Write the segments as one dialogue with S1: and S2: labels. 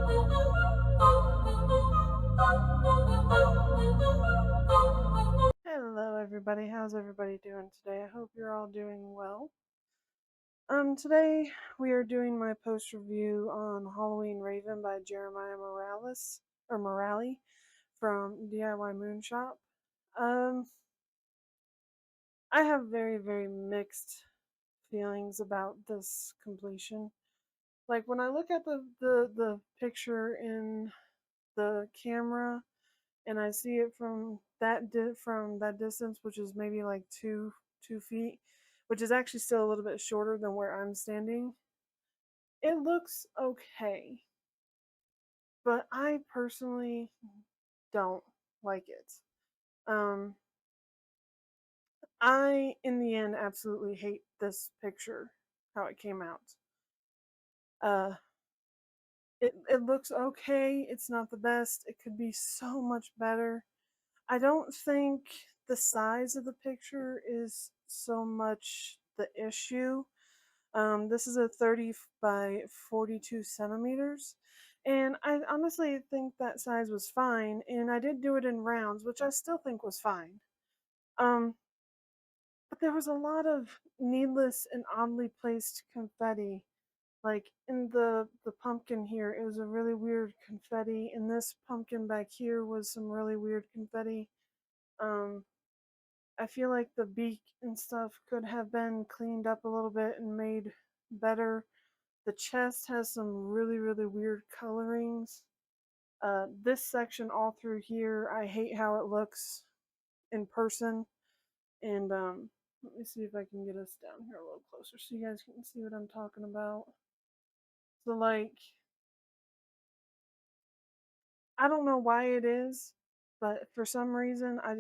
S1: Hello everybody, how's everybody doing today? I hope you're all doing well. Today we are doing my post review on Halloween Raven by Jeremiah Morelli from DIYmoonshop. Um, I have very, very mixed feelings about this completion. Like when I look at the picture in the camera and I see it from that distance, which is maybe like 2 feet, which is actually still a little bit shorter than where I'm standing. It looks okay, but I personally don't like it. Um, I in the end absolutely hate this picture, how it came out. Uh, it looks okay. It's not the best. It could be so much better. I don't think the size of the picture is so much the issue. This is a 30 by 42 centimeters, and I honestly think that size was fine, and I did do it in rounds, which I still think was fine. Um, but there was a lot of needless and oddly placed confetti. Like in the pumpkin here, it was a really weird confetti, and this pumpkin back here was some really weird confetti. Um, I feel like the beak and stuff could have been cleaned up a little bit and made better. The chest has some really, really weird colorings. This section all through here, I hate how it looks in person. And let me see if I can get us down here a little closer so you guys can see what I'm talking about. So like, I don't know why it is, but for some reason, I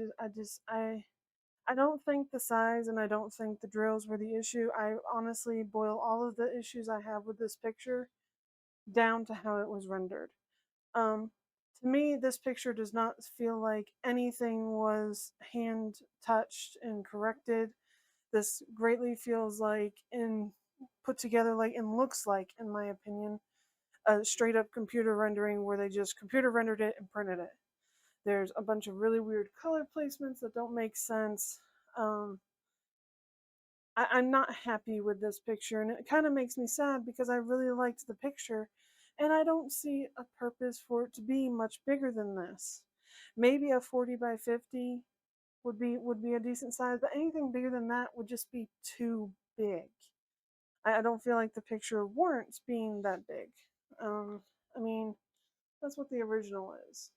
S1: don't think the size and I don't think the drills were the issue. I honestly boil all of the issues I have with this picture down to how it was rendered. Um, to me, this picture does not feel like anything was hand touched and corrected. This greatly feels like in put together like and looks like, in my opinion, a straight up computer rendering where they just computer rendered it and printed it. There's a bunch of really weird color placements that don't make sense. Um, I'm not happy with this picture, and it kind of makes me sad because I really liked the picture, and I don't see a purpose for it to be much bigger than this. Maybe a 40 by 50 would be a decent size, but anything bigger than that would just be too big. I don't feel like the picture warrants being that big. Um, I mean, that's what the original is.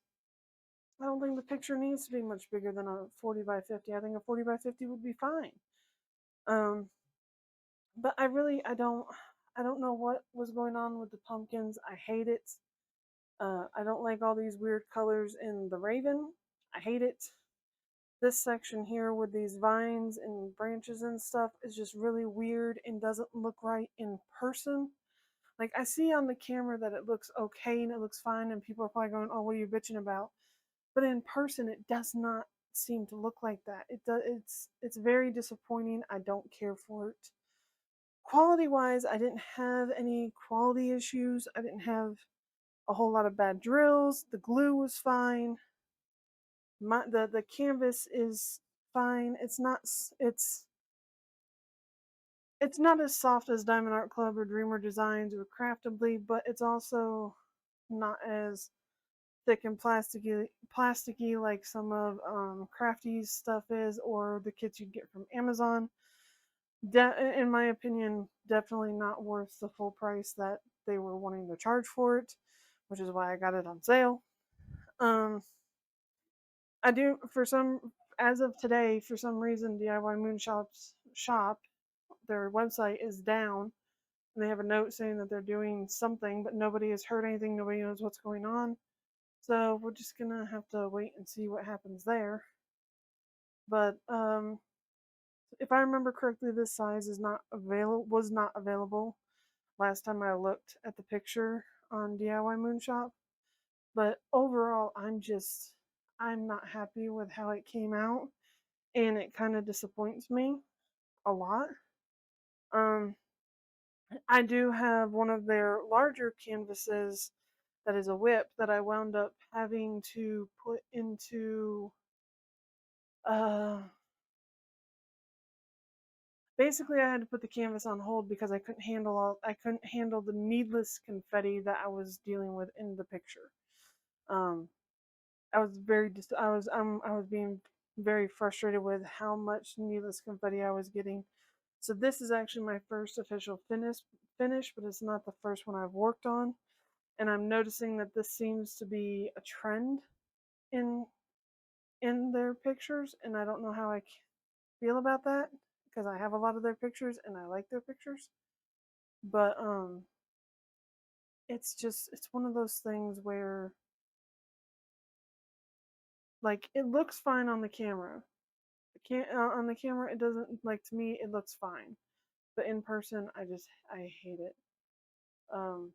S1: I don't think the picture needs to be much bigger than a 40 by 50. I think a 40 by 50 would be fine. Um, but I don't know what was going on with the pumpkins. I hate it. I don't like all these weird colors in the Raven. I hate it. This section here with these vines and branches and stuff is just really weird and doesn't look right in person. Like I see on the camera that it looks okay and it looks fine and people are probably going, "Oh, what are you bitching about?" But in person it does not seem to look like that. It's very disappointing. I don't care for it. Quality wise, I didn't have any quality issues. I didn't have a whole lot of bad drills. The glue was fine. The canvas is fine. It's not as soft as Diamond Art Club or Dreamer Designs or Craftably, but it's also not as thick and plasticky like some of Crafty's stuff is, or the kits you'd get from Amazon. In my opinion, definitely not worth the full price that they were wanting to charge for it, which is why I got it on sale. Um, I do for some as of today, for some reason, DIYmoonshop's shop, their website is down. And they have a note saying that they're doing something, but nobody has heard anything. Nobody knows what's going on. So we're just gonna have to wait and see what happens there. But if I remember correctly, this size is not available. Was not available last time I looked at the picture on DIYmoonshop. But overall, I'm not happy with how it came out, and it kind of disappoints me a lot. Um, I do have one of their larger canvases that is a whip that I wound up having to put into uh basically I had to put the canvas on hold because I couldn't handle the needless confetti that I was dealing with in the picture. Um I was I was being very frustrated with how much needless confetti I was getting. So this is actually my first official finish, but it's not the first one I've worked on. And I'm noticing that this seems to be a trend in their pictures, and I don't know how I feel about that because I have a lot of their pictures and I like their pictures. But it's one of those things where like it looks fine on the camera. On the camera it doesn't, like, to me it looks fine, but in person I hate it. Um,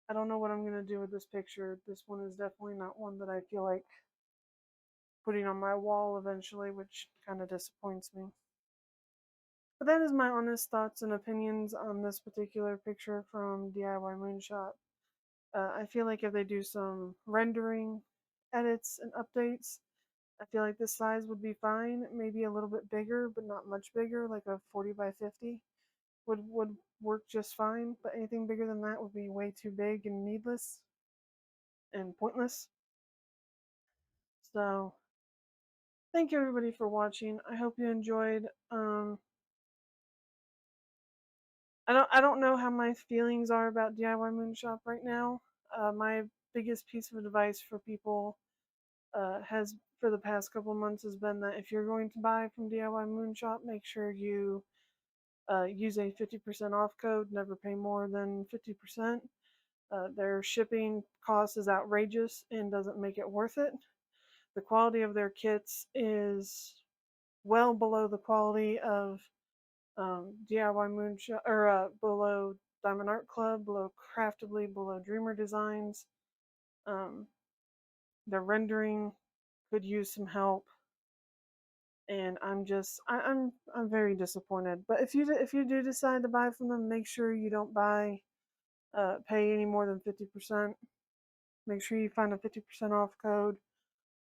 S1: I don't know what I'm gonna do with this picture. This one is definitely not one that I feel like putting on my wall eventually, which kind of disappoints me. But that is my honest thoughts and opinions on this particular picture from DIYmoonshop. I feel like if they do some rendering edits and updates, I feel like this size would be fine. Maybe a little bit bigger, but not much bigger, like a 40 by 50 would work just fine. But anything bigger than that would be way too big and needless and pointless. So thank you everybody for watching. I hope you enjoyed. I don't know how my feelings are about DIYmoonshop right now. My biggest piece of advice for people has for the past couple months has been that if you're going to buy from DIYmoonshop, make sure you use a 50% off code. Never pay more than 50%. Their shipping cost is outrageous and doesn't make it worth it. The quality of their kits is well below the quality of DIYmoonshop, or below Diamond Art Club, below Craftedly, below Dreamer Designs. Um, their rendering could use some help, and I'm very disappointed. But if you do decide to buy from them, make sure you don't pay any more than 50%. Make sure you find a 50% off code,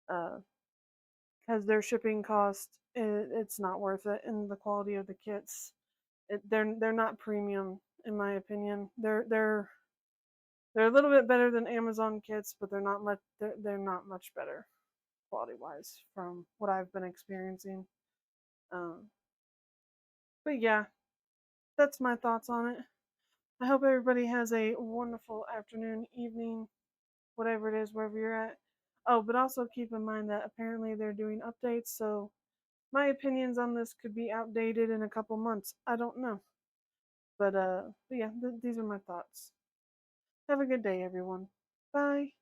S1: because their shipping cost, it's not worth it, and the quality of the kits, they're not premium in my opinion. They're a little bit better than Amazon kits, but they're not much better quality wise from what I've been experiencing. Um, but yeah, that's my thoughts on it. I hope everybody has a wonderful afternoon, evening, whatever it is, wherever you're at. Oh, but also keep in mind that apparently they're doing updates, so my opinions on this could be outdated in a couple months. I don't know. But yeah, these are my thoughts. Have a good day, everyone. Bye.